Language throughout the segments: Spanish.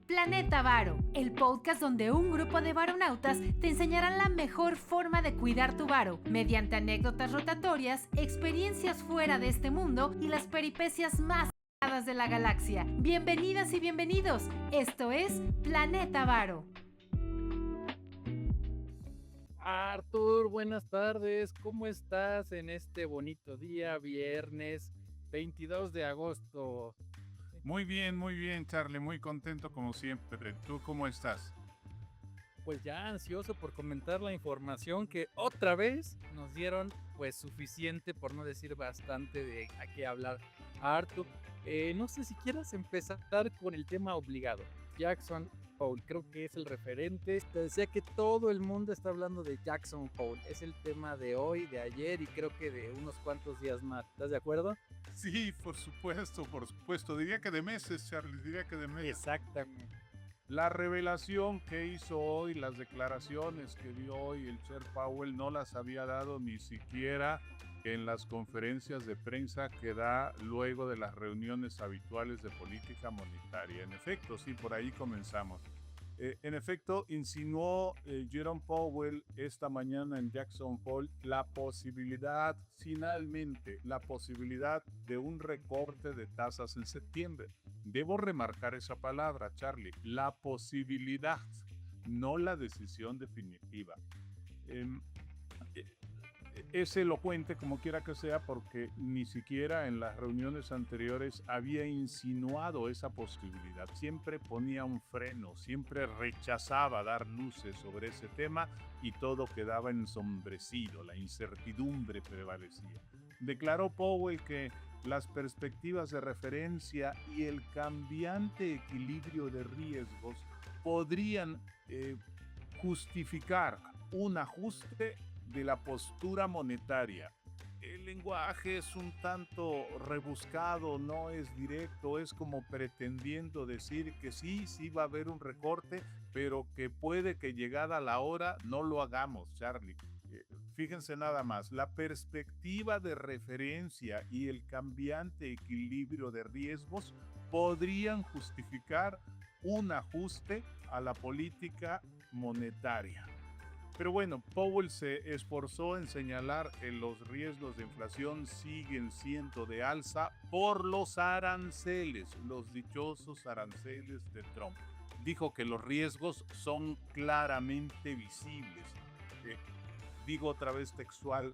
Planeta Varo, el podcast donde un grupo de varonautas te enseñarán la mejor forma de cuidar tu varo, mediante anécdotas rotatorias, experiencias fuera de este mundo y las peripecias más raras de la galaxia. Bienvenidas y bienvenidos, esto es Planeta Varo. Artur, buenas tardes, ¿cómo estás en este bonito día, viernes 22 de agosto? Muy bien, Charlie, muy contento como siempre. ¿Tú cómo estás? Pues ya ansioso por comentar la información que otra vez nos dieron, pues suficiente, por no decir bastante, de a qué hablar. Artur, no sé si quieras empezar con el tema obligado. Jackson Hole, creo que es el referente. Te decía que todo el mundo está hablando de Jackson Hole. Es el tema de hoy, de ayer y creo que de unos cuantos días más. ¿Estás de acuerdo? Sí, por supuesto. Diría que de meses, Charlie, diría que de meses. Exactamente. La revelación que hizo hoy, las declaraciones que dio hoy el Chair Powell no las había dado ni siquiera en las conferencias de prensa que da luego de las reuniones habituales de política monetaria. En efecto, sí, por ahí comenzamos. En efecto, insinuó Jerome Powell esta mañana en Jackson Hole finalmente, la posibilidad de un recorte de tasas en septiembre. Debo remarcar esa palabra, Charlie, la posibilidad, no la decisión definitiva. Es elocuente como quiera que sea porque ni siquiera en las reuniones anteriores había insinuado esa posibilidad. Siempre ponía un freno, siempre rechazaba dar luces sobre ese tema y todo quedaba ensombrecido, la incertidumbre prevalecía. Declaró Powell que las perspectivas de referencia y el cambiante equilibrio de riesgos podrían justificar un ajuste de la postura monetaria. El lenguaje es un tanto rebuscado, no es directo, es como pretendiendo decir que sí va a haber un recorte, pero que puede que llegada la hora no lo hagamos, Charlie. Fíjense nada más, la perspectiva de referencia y el cambiante equilibrio de riesgos podrían justificar un ajuste a la política monetaria. Pero bueno, Powell se esforzó en señalar que los riesgos de inflación siguen siendo de alza por los aranceles, los dichosos aranceles de Trump. Dijo que los riesgos son claramente visibles. Digo otra vez textual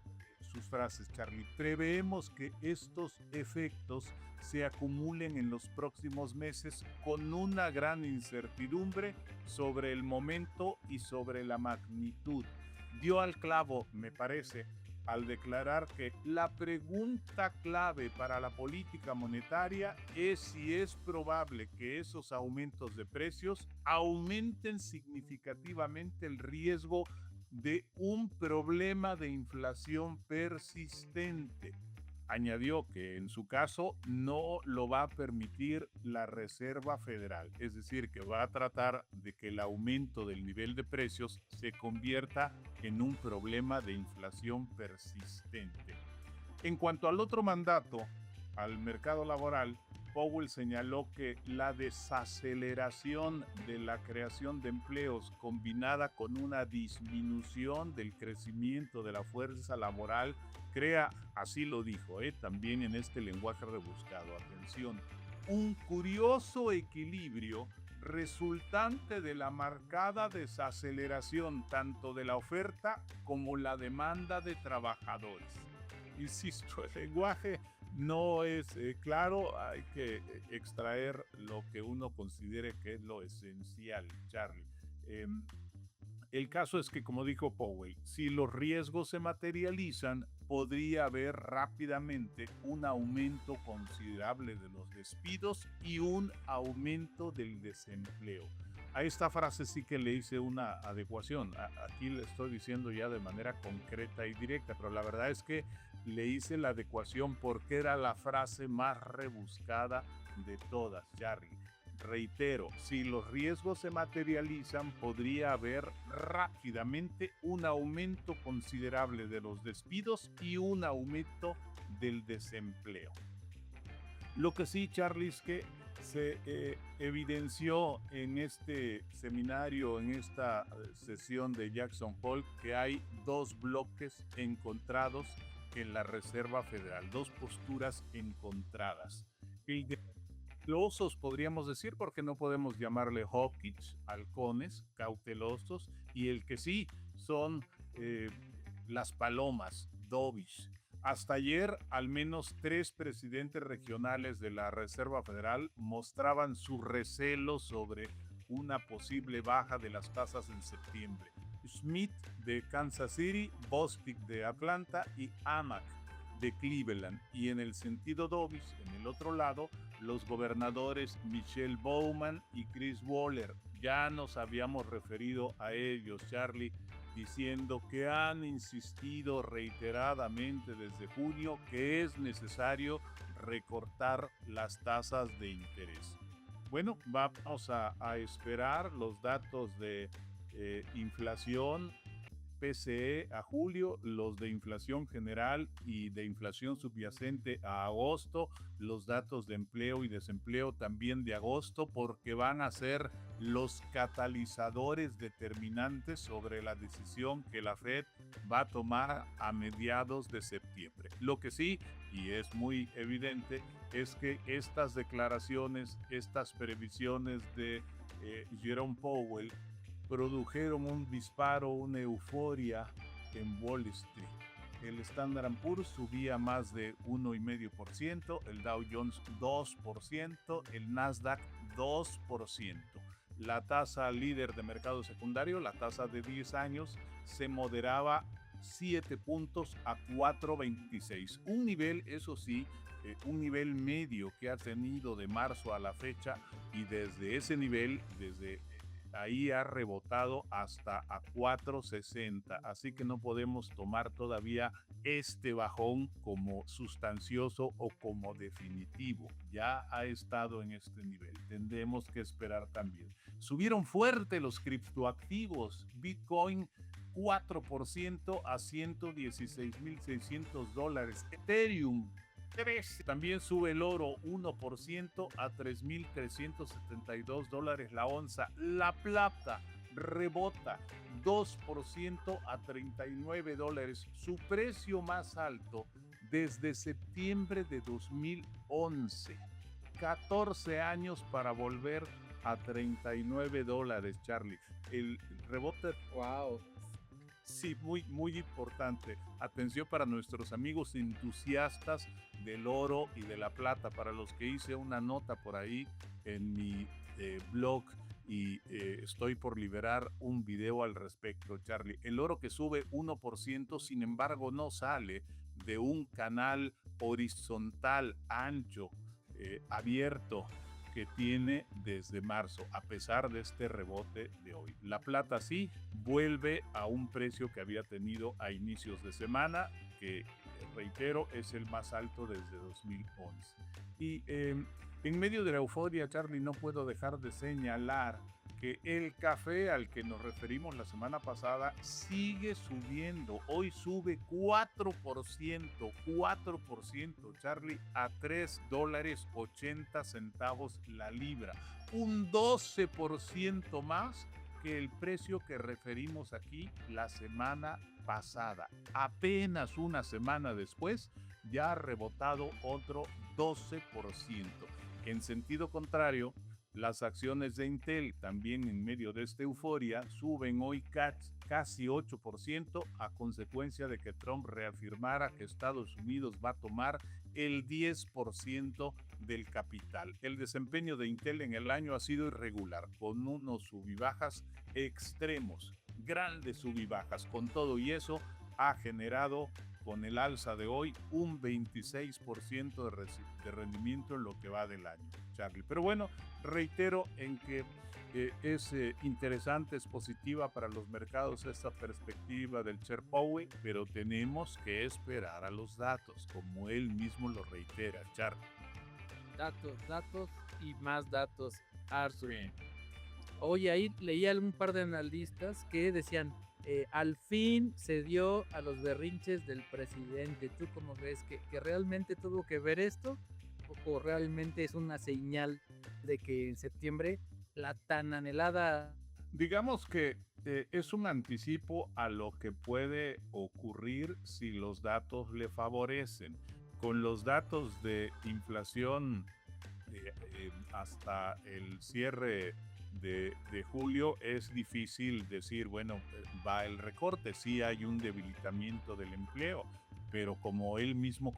sus frases, Charlie. Preveemos que estos efectos se acumulen en los próximos meses con una gran incertidumbre sobre el momento y sobre la magnitud. Dio al clavo, me parece, al declarar que la pregunta clave para la política monetaria es si es probable que esos aumentos de precios aumenten significativamente el riesgo de un problema de inflación persistente. Añadió que en su caso no lo va a permitir la Reserva Federal, es decir, que va a tratar de que el aumento del nivel de precios se convierta en un problema de inflación persistente. En cuanto al otro mandato, al mercado laboral, Powell señaló que la desaceleración de la creación de empleos combinada con una disminución del crecimiento de la fuerza laboral crea, así lo dijo, también en este lenguaje rebuscado, atención, un curioso equilibrio resultante de la marcada desaceleración tanto de la oferta como la demanda de trabajadores. Insisto, el lenguaje no es claro, hay que extraer lo que uno considere que es lo esencial, Charlie. El caso es que, como dijo Powell, si los riesgos se materializan, podría haber rápidamente un aumento considerable de los despidos y un aumento del desempleo. A esta frase sí que le hice una adecuación. Aquí le estoy diciendo ya de manera concreta y directa, pero la verdad es que le hice la adecuación porque era la frase más rebuscada de todas, Charlie. Reitero, si los riesgos se materializan, podría haber rápidamente un aumento considerable de los despidos y un aumento del desempleo. Lo que sí, Charlie, es que se evidenció en este seminario, en esta sesión de Jackson Hole, que hay dos bloques encontrados en la Reserva Federal, dos posturas encontradas. El de cautelosos, podríamos decir, porque no podemos llamarle hawkish, halcones, cautelosos, y el que sí son las palomas, dovish. Hasta ayer, al menos 3 presidentes regionales de la Reserva Federal mostraban su recelo sobre una posible baja de las tasas en septiembre. Smith de Kansas City, Bostic de Atlanta y Amack de Cleveland. Y en el sentido dovish, en el otro lado, los gobernadores Michelle Bowman y Chris Waller. Ya nos habíamos referido a ellos, Charlie, diciendo que han insistido reiteradamente desde junio que es necesario recortar las tasas de interés. Bueno, vamos a esperar los datos de inflación PCE a julio, los de inflación general y de inflación subyacente a agosto, los datos de empleo y desempleo también de agosto, porque van a ser los catalizadores determinantes sobre la decisión que la Fed va a tomar a mediados de septiembre. Lo que sí, y es muy evidente, es que estas declaraciones, estas previsiones de Jerome Powell produjeron un disparo, una euforia en Wall Street. El Standard & Poor's subía más de 1,5%, el Dow Jones 2%, el Nasdaq 2%. La tasa líder de mercado secundario, la tasa de 10 años, se moderaba 7 puntos a 4,26. Un nivel, eso sí, un nivel medio que ha tenido de marzo a la fecha, y desde ese nivel, desde ahí ha rebotado hasta a 4.60, así que no podemos tomar todavía este bajón como sustancioso o como definitivo. Ya ha estado en este nivel, tendremos que esperar también. Subieron fuerte los criptoactivos, Bitcoin 4% a $116,600, Ethereum 13. También sube el oro 1% a $3,372 la onza. La plata rebota 2% a $39, su precio más alto desde septiembre de 2011. 14 años para volver a $39, Charlie. El rebote, Wow. sí, muy importante. Atención para nuestros amigos entusiastas del oro y de la plata, para los que hice una nota por ahí en mi blog y estoy por liberar un video al respecto, Charlie. El oro que sube 1%, sin embargo, no sale de un canal horizontal ancho, abierto, que tiene desde marzo, a pesar de este rebote de hoy. La plata sí vuelve a un precio que había tenido a inicios de semana, que reitero es el más alto desde 2011. Y en medio de la euforia, Charlie, no puedo dejar de señalar que el café al que nos referimos la semana pasada sigue subiendo. Hoy sube 4%, Charlie, a $3.80 la libra. Un 12% más que el precio que referimos aquí la semana pasada. Apenas una semana después, ya ha rebotado otro 12%. En sentido contrario, las acciones de Intel, también en medio de esta euforia, suben hoy casi 8% a consecuencia de que Trump reafirmara que Estados Unidos va a tomar el 10% del capital. El desempeño de Intel en el año ha sido irregular, con unos sub-y-bajas extremos, grandes sub-y-bajas. Con todo y eso, ha generado con el alza de hoy un 26% de rendimiento en lo que va del año, Charlie. Pero bueno, reitero en que es interesante, es positiva para los mercados esta perspectiva del Chair Powell, pero tenemos que esperar a los datos, como él mismo lo reitera, Charlie. Datos y más datos, Arthur. Oye, ahí leía un par de analistas que decían, al fin se dio a los berrinches del presidente. ¿Tú cómo ves que realmente tuvo que ver esto? o realmente es una señal de que en septiembre la tan anhelada... Digamos que es un anticipo a lo que puede ocurrir si los datos le favorecen. Con los datos de inflación hasta el cierre de julio es difícil decir, bueno, va el recorte, sí hay un debilitamiento del empleo, pero como el mismo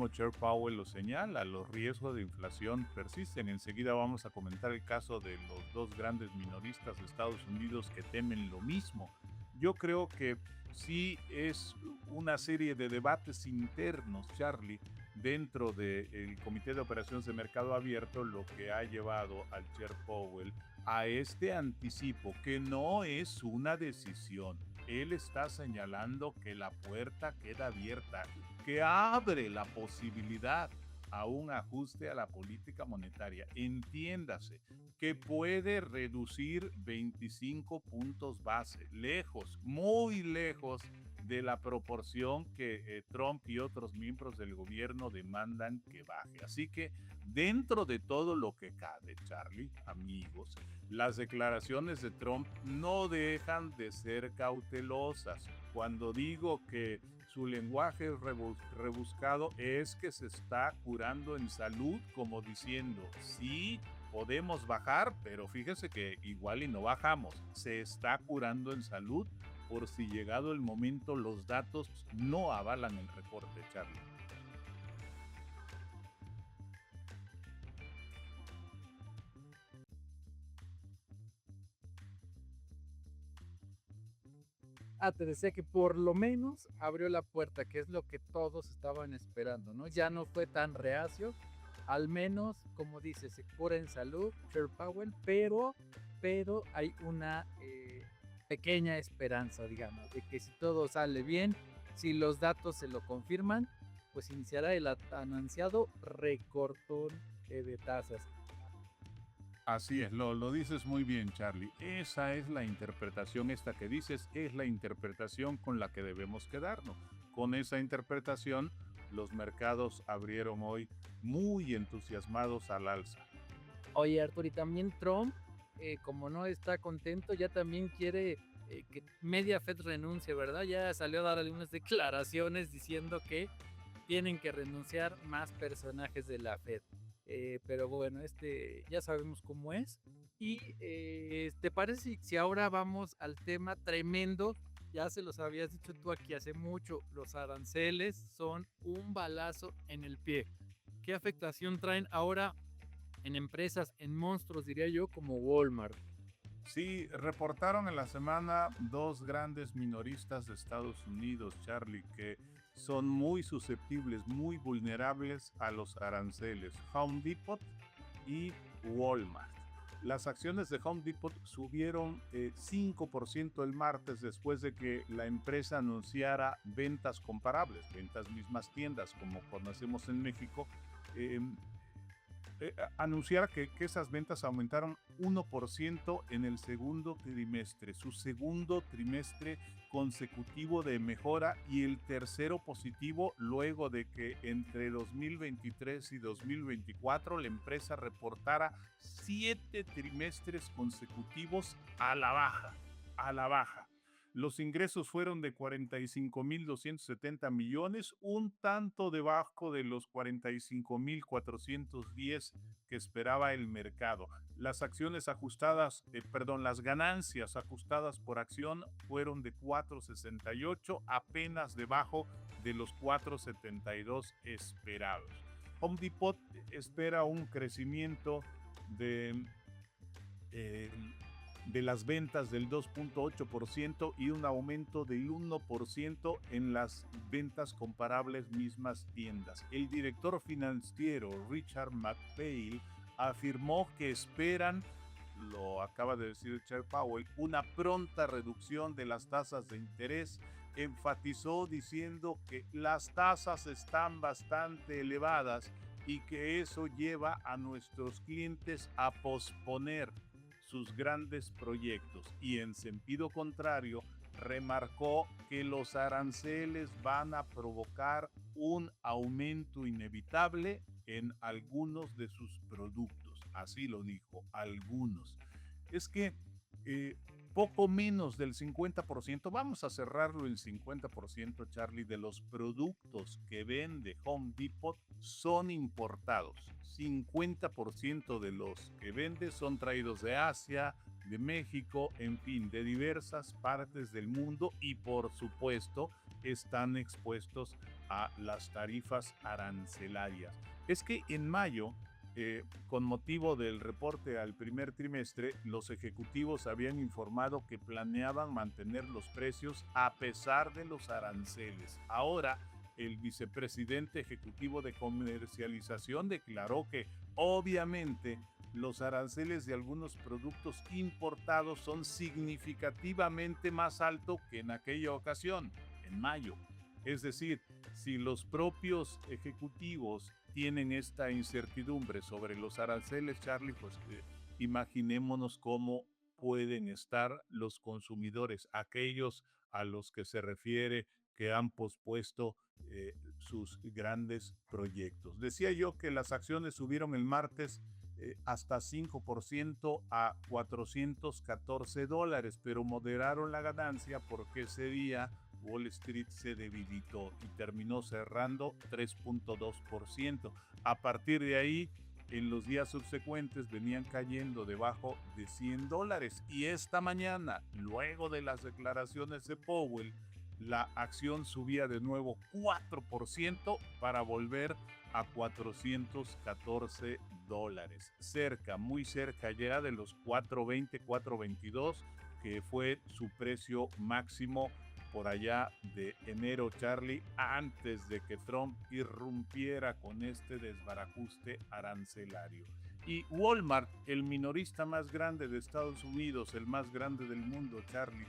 Chair Powell lo señala, los riesgos de inflación persisten. Enseguida vamos a comentar el caso de los dos grandes minoristas de Estados Unidos que temen lo mismo. Yo creo que sí es una serie de debates internos, Charlie, dentro del Comité de Operaciones de Mercado Abierto, lo que ha llevado al Chair Powell a este anticipo, que no es una decisión. Él está señalando que la puerta queda abierta, que abre la posibilidad a un ajuste a la política monetaria. Entiéndase que puede reducir 25 puntos base, lejos, muy lejos de la proporción que Trump y otros miembros del gobierno demandan que baje. Así que dentro de todo lo que cabe, Charlie, amigos, las declaraciones de Trump no dejan de ser cautelosas. Cuando digo que su lenguaje rebuscado es que se está curando en salud, como diciendo, sí, podemos bajar, pero fíjese que igual y no bajamos. Se está curando en salud por si llegado el momento los datos no avalan el recorte, Charlie. Te decía que por lo menos abrió la puerta, que es lo que todos estaban esperando, ¿no? Ya no fue tan reacio, al menos, como dice, se cura en salud, Chair Powell, pero hay una pequeña esperanza, digamos, de que si todo sale bien, si los datos se lo confirman, pues iniciará el tan ansiado recortón de tasas. Así es, lo dices muy bien, Charlie. Esa es la interpretación, esta que dices, es la interpretación con la que debemos quedarnos. Con esa interpretación, los mercados abrieron hoy muy entusiasmados al alza. Oye, Artur, y también Trump, como no está contento, ya también quiere que media Fed renuncie, ¿verdad? Ya salió a dar algunas declaraciones diciendo que tienen que renunciar más personajes de la Fed. Pero bueno, ya sabemos cómo es. Y ¿te parece si ahora vamos al tema tremendo? Ya se los habías dicho tú aquí hace mucho, los aranceles son un balazo en el pie. ¿Qué afectación traen ahora en empresas, en monstruos, diría yo, como Walmart? Sí, reportaron en la semana dos grandes minoristas de Estados Unidos, Charlie, que son muy susceptibles, muy vulnerables a los aranceles: Home Depot y Walmart. Las acciones de Home Depot subieron 5% el martes después de que la empresa anunciara ventas comparables, ventas mismas tiendas como conocemos en México. Anunciar que esas ventas aumentaron 1% en el segundo trimestre, su segundo trimestre consecutivo de mejora y el tercero positivo luego de que entre 2023 y 2024 la empresa reportara 7 trimestres consecutivos a la baja, a la baja. Los ingresos fueron de 45.270 millones, un tanto debajo de los 45.410 que esperaba el mercado. Las ganancias ajustadas por acción fueron de 4.68, apenas debajo de los 4.72 esperados. Home Depot espera un crecimiento de las ventas del 2.8% y un aumento del 1% en las ventas comparables mismas tiendas. El director financiero Richard McPhail afirmó que esperan, lo acaba de decir Chair Powell, una pronta reducción de las tasas de interés. Enfatizó diciendo que las tasas están bastante elevadas y que eso lleva a nuestros clientes a posponer sus grandes proyectos, y en sentido contrario remarcó que los aranceles van a provocar un aumento inevitable en algunos de sus productos. Así lo dijo, algunos. Es que poco menos del 50%, vamos a cerrarlo en 50%, Charlie, de los productos que vende Home Depot son importados. 50% de los que vende son traídos de Asia, de México, en fin, de diversas partes del mundo y por supuesto están expuestos a las tarifas arancelarias. Es que en mayo, con motivo del reporte al primer trimestre, los ejecutivos habían informado que planeaban mantener los precios a pesar de los aranceles. Ahora, el vicepresidente ejecutivo de comercialización declaró que obviamente los aranceles de algunos productos importados son significativamente más altos que en aquella ocasión, en mayo. Es decir, si los propios ejecutivos tienen esta incertidumbre sobre los aranceles, Charlie, pues imaginémonos cómo pueden estar los consumidores, aquellos a los que se refiere que han pospuesto sus grandes proyectos. Decía yo que las acciones subieron el martes hasta 5% a $414, pero moderaron la ganancia porque ese día Wall Street se debilitó y terminó cerrando 3.2%. A partir de ahí, en los días subsecuentes venían cayendo debajo de $100 y esta mañana, luego de las declaraciones de Powell, la acción subía de nuevo 4% para volver a $414. Cerca, muy cerca ya de los 4.20, 4.22, que fue su precio máximo por allá de enero, Charlie, antes de que Trump irrumpiera con este desbarajuste arancelario. Y Walmart, el minorista más grande de Estados Unidos, el más grande del mundo, Charlie,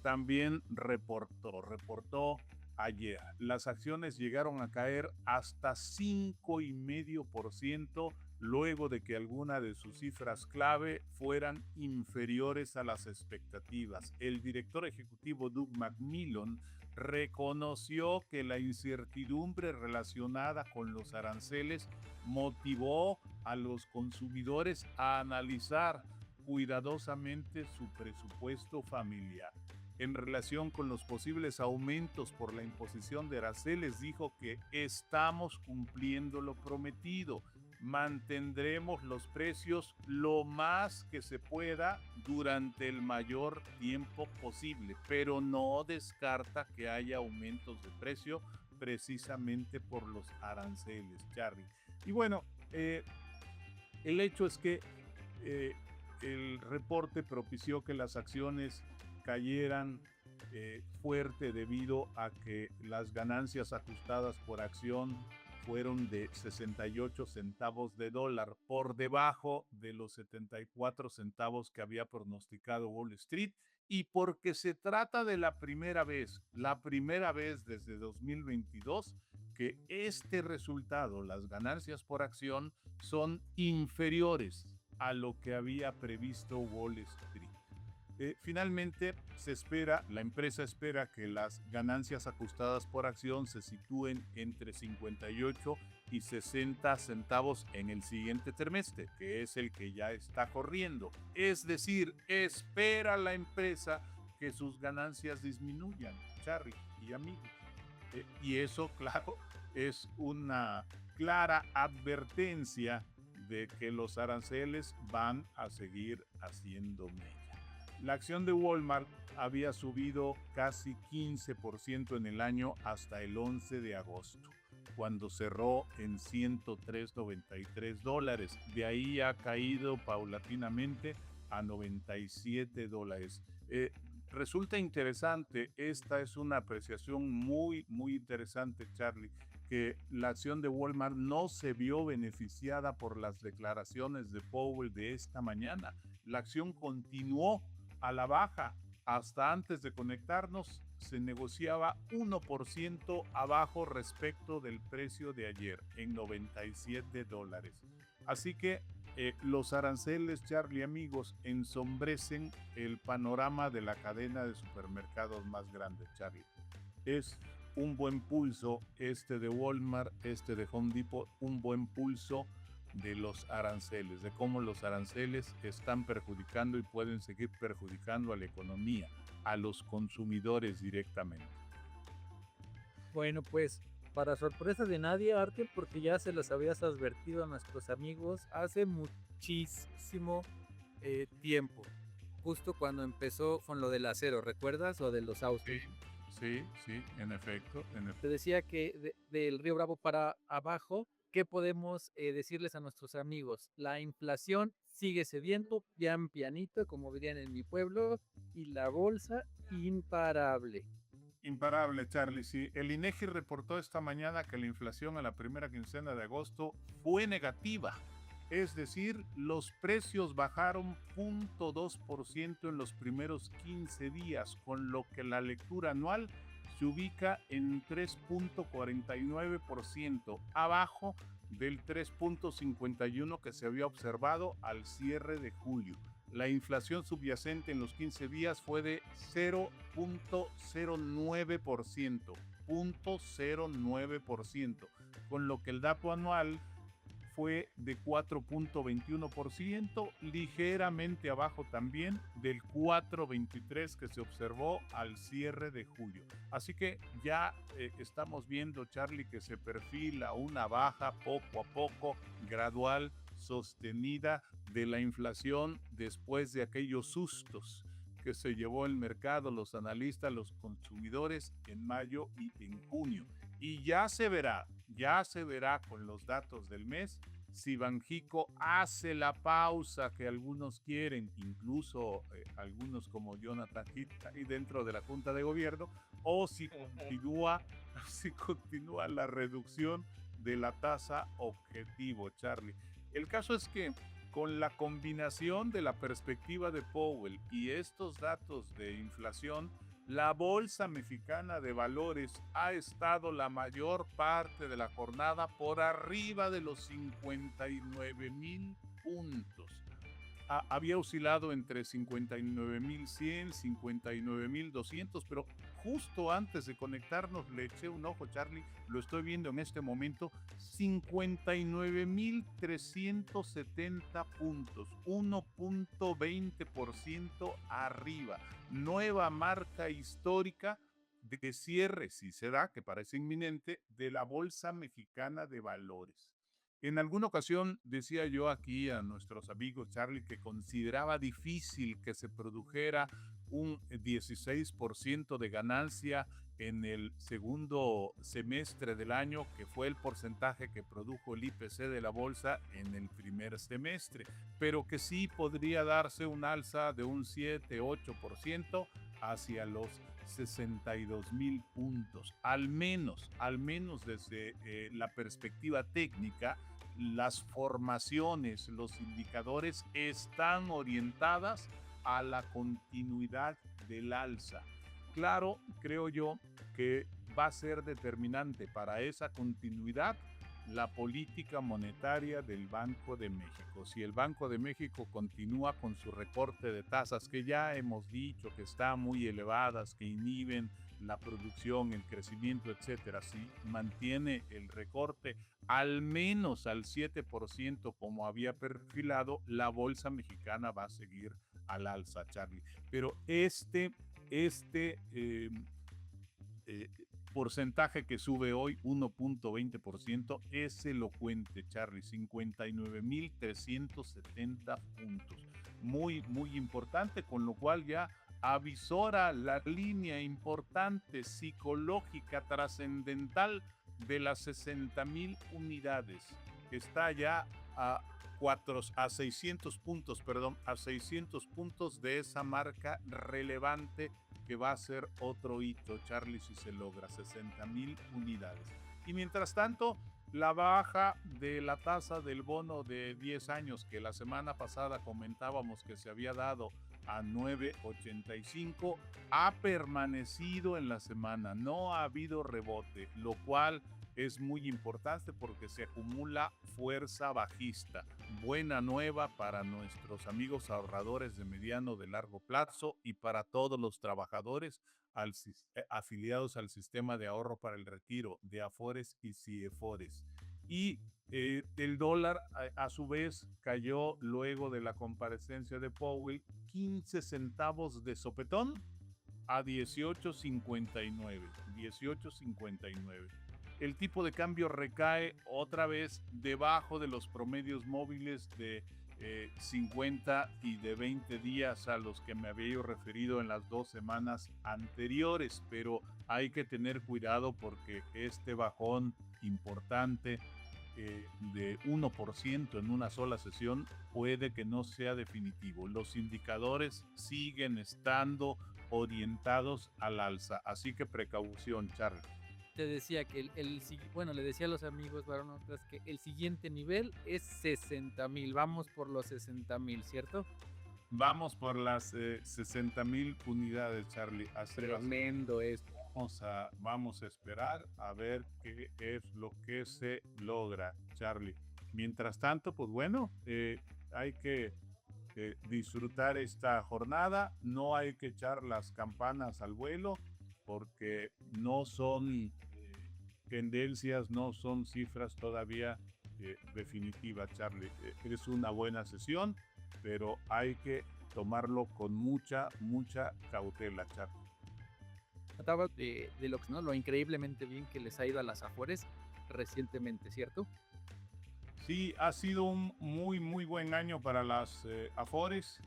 también reportó ayer. Las acciones llegaron a caer hasta 5,5% luego de que algunas de sus cifras clave fueran inferiores a las expectativas. El director ejecutivo Doug McMillon reconoció que la incertidumbre relacionada con los aranceles motivó a los consumidores a analizar cuidadosamente su presupuesto familiar. En relación con los posibles aumentos por la imposición de aranceles, dijo que estamos cumpliendo lo prometido. Mantendremos los precios lo más que se pueda durante el mayor tiempo posible, pero no descarta que haya aumentos de precio precisamente por los aranceles, Charlie. Y bueno, el hecho es que el reporte propició que las acciones cayeran fuerte debido a que las ganancias ajustadas por acción fueron de 68 centavos de dólar, por debajo de los 74 centavos que había pronosticado Wall Street, y porque se trata de la primera vez desde 2022 que este resultado, las ganancias por acción, son inferiores a lo que había previsto Wall Street. Finalmente, la empresa espera que las ganancias ajustadas por acción se sitúen entre 58 y 60 centavos en el siguiente trimestre, que es el que ya está corriendo. Es decir, espera la empresa que sus ganancias disminuyan, Charlie y amigos. Y eso, claro, es una clara advertencia de que los aranceles van a seguir haciendo mella. La acción de Walmart había subido casi 15% en el año hasta el 11 de agosto, cuando cerró en $103.93. De ahí ha caído paulatinamente a $97. Resulta interesante, esta es una apreciación muy, muy interesante, Charlie, que la acción de Walmart no se vio beneficiada por las declaraciones de Powell de esta mañana. La acción continuó a la baja. Hasta antes de conectarnos se negociaba 1% abajo respecto del precio de ayer, en $97. Así que los aranceles, Charlie, amigos, ensombrecen el panorama de la cadena de supermercados más grande, Charlie. Es un buen pulso, este de Walmart, este de Home Depot, un buen pulso de los aranceles, de cómo los aranceles están perjudicando y pueden seguir perjudicando a la economía, a los consumidores directamente. Bueno, pues para sorpresa de nadie, Arte, porque ya se los habías advertido a nuestros amigos hace muchísimo tiempo, justo cuando empezó con lo del acero, ¿recuerdas? O de los autos. Sí, en efecto. Te decía que del Río Bravo para abajo, ¿qué podemos decirles a nuestros amigos? La inflación sigue cediendo, pian pianito, como dirían en mi pueblo, y la bolsa imparable. Imparable, Charlie. Sí, el INEGI reportó esta mañana que la inflación a la primera quincena de agosto fue negativa. Es decir, los precios bajaron 0.2% en los primeros 15 días, con lo que la lectura anual se ubica en 3.49%, abajo del 3.51% que se había observado al cierre de julio. La inflación subyacente en los 15 días fue de 0.09%, 0.09%, con lo que el dato anual fue de 4.21%, ligeramente abajo también del 4.23% que se observó al cierre de julio. Así que ya estamos viendo, Charlie, que se perfila una baja poco a poco, gradual, sostenida de la inflación después de aquellos sustos que se llevó el mercado, los analistas, los consumidores en mayo y en junio. Y ya se verá con los datos del mes si Banxico hace la pausa que algunos quieren, incluso algunos como Jonathan Heath y dentro de la Junta de Gobierno, o si continúa la reducción de la tasa objetivo, Charlie. El caso es que con la combinación de la perspectiva de Powell y estos datos de inflación, la Bolsa Mexicana de Valores ha estado la mayor parte de la jornada por arriba de los 59,000 puntos. Había oscilado entre 59,100, 59,200, pero justo antes de conectarnos le eché un ojo, Charlie, lo estoy viendo en este momento, 59,370 puntos, 1.20% arriba. Nueva marca histórica de cierre, si se da, que parece inminente, de la Bolsa Mexicana de Valores. En alguna ocasión decía yo aquí a nuestros amigos, Charlie, que consideraba difícil que se produjera un 16% de ganancia en el segundo semestre del año, que fue el porcentaje que produjo el IPC de la bolsa en el primer semestre, pero que sí podría darse un alza de un 7-8% hacia los 62,000 puntos. Al menos desde la perspectiva técnica, las formaciones, los indicadores están orientadas a la continuidad del alza. Claro, creo yo que va a ser determinante para esa continuidad la política monetaria del Banco de México. Si el Banco de México continúa con su recorte de tasas, que ya hemos dicho que están muy elevadas, que inhiben la producción, el crecimiento, etcétera, si mantiene el recorte al menos al 7% como había perfilado, la bolsa mexicana va a seguir al alza, Charlie. Pero este porcentaje que sube hoy, 1.20%, es elocuente, Charlie, 59,370 puntos. Muy importante, con lo cual ya avisora la línea importante, psicológica, trascendental de las 60,000 unidades. Está ya a 600 puntos, a 600 puntos de esa marca relevante que va a ser otro hito, Charlie, si se logra, 60,000 unidades. Y mientras tanto, la baja de la tasa del bono de 10 años que la semana pasada comentábamos que se había dado a 9.85, ha permanecido en la semana, no ha habido rebote, lo cual es muy importante porque se acumula fuerza bajista. buena nueva para nuestros amigos ahorradores de mediano de largo plazo y para todos los trabajadores afiliados al sistema de ahorro para el retiro de Afores y CIEFORES. Y el dólar a su vez cayó luego de la comparecencia de Powell 15 centavos de sopetón a 18.59. 18.59. El tipo de cambio recae otra vez debajo de los promedios móviles de 50 y de 20 días a los que me había yo referido en las 2 semanas anteriores, pero hay que tener cuidado porque este bajón importante de 1% en una sola sesión puede que no sea definitivo. Los indicadores siguen estando orientados al alza, así que precaución, Charlie. Te decía que bueno, le decía a los amigos varonautas que el siguiente nivel es 60,000. Vamos por los 60,000, ¿cierto? Vamos por las 60,000 unidades, Charlie. Así Tremendo esto. Vamos a esperar a ver qué es lo que se logra, Charlie. Mientras tanto, pues bueno, hay que disfrutar esta jornada. No hay que echar las campanas al vuelo porque no son tendencias, no son cifras todavía definitivas, Charlie. Es una buena sesión, pero hay que tomarlo con mucha cautela, Charlie. Trataba de lo increíblemente bien que les ha ido a las Afores recientemente, ¿cierto? Sí, ha sido un muy buen año para las Afores.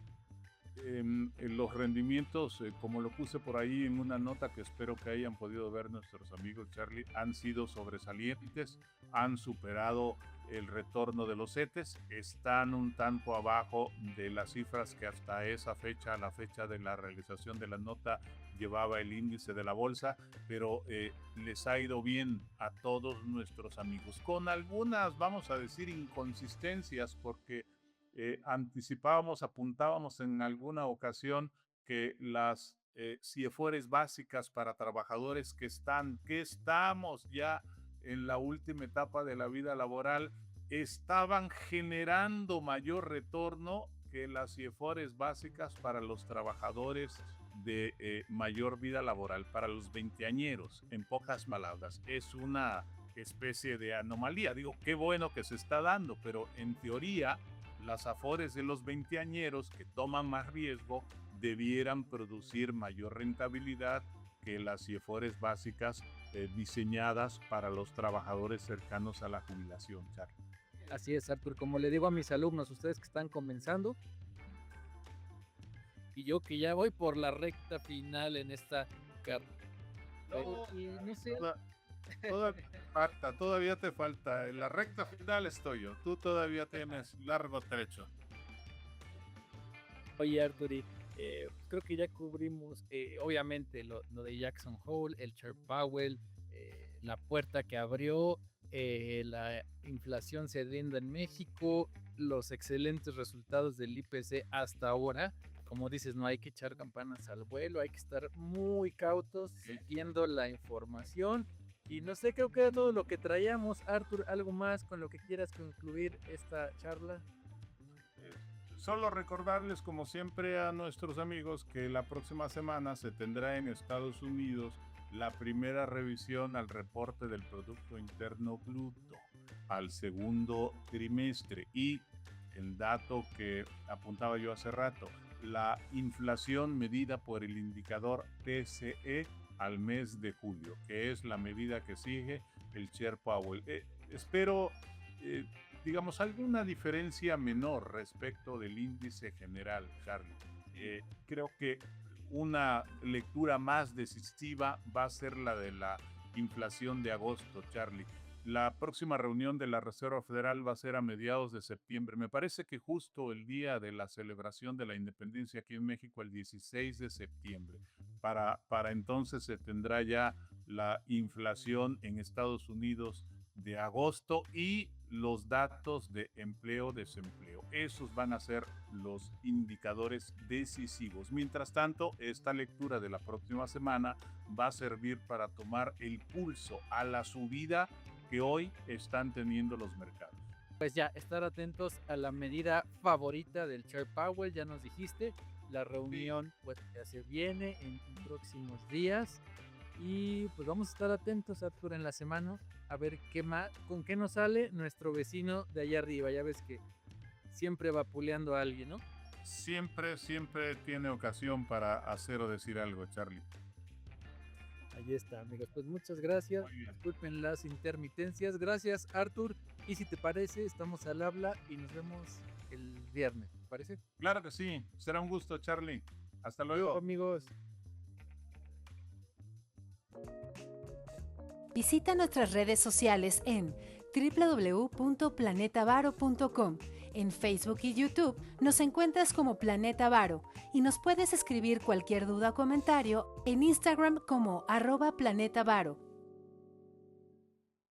Los rendimientos, como lo puse por ahí en una nota que espero que hayan podido ver nuestros amigos, Charlie, han sido sobresalientes, han superado el retorno de los CETES, están un tanto abajo de las cifras que hasta esa fecha, la fecha de la realización de la nota, llevaba el índice de la bolsa, pero les ha ido bien a todos nuestros amigos, con algunas, vamos a decir, inconsistencias, porque anticipábamos, apuntábamos en alguna ocasión que las CIEFORES básicas para trabajadores que estamos ya en la última etapa de la vida laboral, estaban generando mayor retorno que las CIEFORES básicas para los trabajadores de mayor vida laboral, para los veinteañeros. En pocas palabras, es una especie de anomalía. Digo, qué bueno que se está dando, pero en teoría las Afores de los veinteañeros que toman más riesgo debieran producir mayor rentabilidad que las CIEFORES básicas diseñadas para los trabajadores cercanos a la jubilación, Charlie. Así es, Artur. Como le digo a mis alumnos, ustedes que están comenzando, y yo que ya voy por la recta final en esta carrera. No sé. Todavía te falta. En la recta final estoy yo. Tú todavía tienes largo trecho. Oye, Artur, creo que ya cubrimos, obviamente, lo de Jackson Hole, el Chair Powell, la puerta que abrió, la inflación cediendo en México, los excelentes resultados del IPC hasta ahora. Como dices, no hay que echar campanas al vuelo, hay que estar muy cautos, siguiendo la información. Y no sé, creo que era todo lo que traíamos. Artur, ¿algo más con lo que quieras concluir esta charla? Solo recordarles, como siempre, a nuestros amigos que la próxima semana se tendrá en Estados Unidos la primera revisión al reporte del Producto Interno Bruto al segundo trimestre, y el dato que apuntaba yo hace rato, la inflación medida por el indicador PCE al mes de julio, que es la medida que sigue el Chair Powell. Espero, digamos, alguna diferencia menor respecto del índice general, Charlie. Creo que una lectura más decisiva va a ser la de la inflación de agosto, Charlie. La próxima reunión de la Reserva Federal va a ser a mediados de septiembre. Me parece que justo el día de la celebración de la independencia aquí en México, el 16 de septiembre. Para entonces se tendrá ya la inflación en Estados Unidos de agosto y los datos de empleo-desempleo. Esos van a ser los indicadores decisivos. Mientras tanto, esta lectura de la próxima semana va a servir para tomar el pulso a la subida que hoy están teniendo los mercados. pues ya, estar atentos a la medida favorita del Chair Powell, ya nos dijiste, la reunión pues ya se viene en próximos días y pues vamos a estar atentos, Arthur, en la semana a ver qué más, con qué nos sale nuestro vecino de allá arriba. Ya ves que siempre vapuleando a alguien, ¿no? Siempre tiene ocasión para hacer o decir algo, Charlie. Ahí está, amigos. Pues muchas gracias. Disculpen las intermitencias. Gracias, Arthur. Y si te parece, estamos al habla y nos vemos el viernes. ¿Te parece? Claro que sí. Será un gusto, Charlie. Hasta luego. Chao, amigos. Visita nuestras redes sociales en www.planetavaro.com. En Facebook y YouTube nos encuentras como Planeta Varo y nos puedes escribir cualquier duda o comentario en Instagram como @planetavaro.